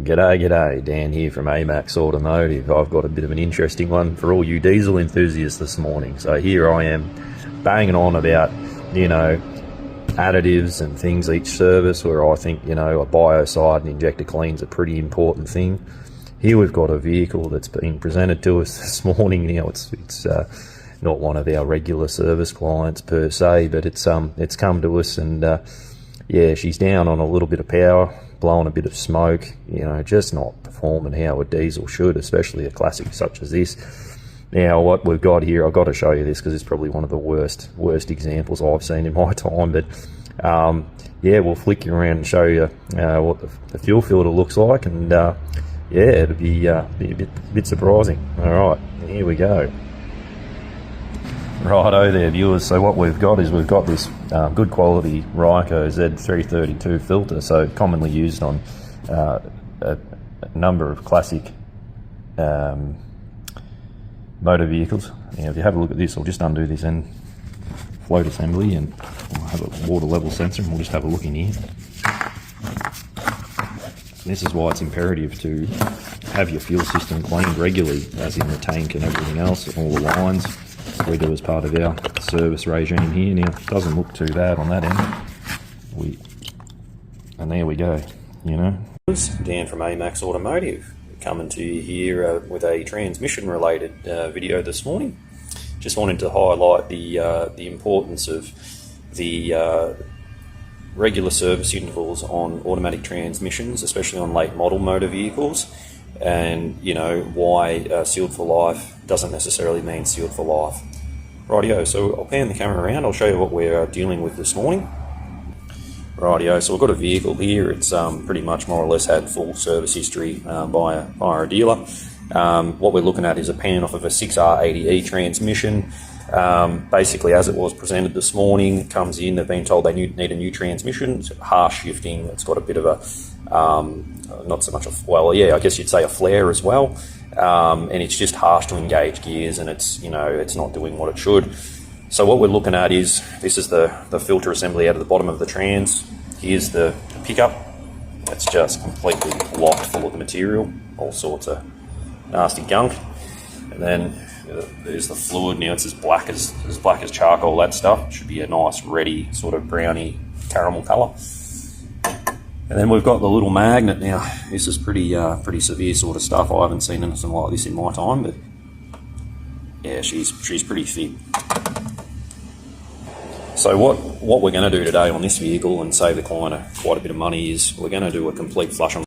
G'day, Dan here from AMAX Automotive. I've got a bit of an interesting one for all you diesel enthusiasts this morning. So here I am banging on about, additives and things each service, where I think, a biocide and injector clean's a pretty important thing. Here we've got a vehicle that's been presented to us this morning. It's not one of our regular service clients per se, but it's come to us, and she's down on a little bit of power, blowing a bit of smoke, just not performing how a diesel should, especially a classic such as this. Now, what we've got here, I've got to show you this because it's probably one of the worst examples I've seen in my time, but we'll flick you around and show you what the fuel filter looks like, and it'll be a bit surprising. All right, here we go. Righto there, viewers. So what we've got is this good quality Ryco Z332 filter, so commonly used on a number of classic motor vehicles. Now, if you have a look at this, I'll just undo this end float assembly, and we'll have a water level sensor, and we'll just have a look in here. This is why it's imperative to have your fuel system cleaned regularly, as in the tank and everything else, all the lines. We do as part of our service regime here. Now, it doesn't look too bad on that end. And there we go, Dan from AMAX Automotive, coming to you here with a transmission-related video this morning. Just wanted to highlight the importance of the regular service intervals on automatic transmissions, especially on late model motor vehicles, and why sealed for life doesn't necessarily mean sealed for life. Rightio, so I'll pan the camera around, I'll show you what we're dealing with this morning. Rightio, so we've got a vehicle here. It's pretty much more or less had full service history by a dealer. What we're looking at is a pan off of a 6R80E transmission. Basically, as it was presented this morning, it comes in, they've been told they need a new transmission. It's harsh shifting, it's got a bit of a, not so much I guess you'd say a flare as well. And it's just harsh to engage gears, and it's not doing what it should. So what we're looking at is, this is the filter assembly out of the bottom of the trans. Here's the pickup. It's just completely locked full of the material, all sorts of nasty gunk. And then there's the fluid. Now it's as black as charcoal, that stuff. It should be a nice reddy sort of browny caramel colour. And then we've got the little magnet. Now this is pretty severe sort of stuff. I haven't seen anything like this in my time, but yeah, she's pretty thick. So what we're going to do today on this vehicle, and save the client quite a bit of money, is we're going to do a complete flush on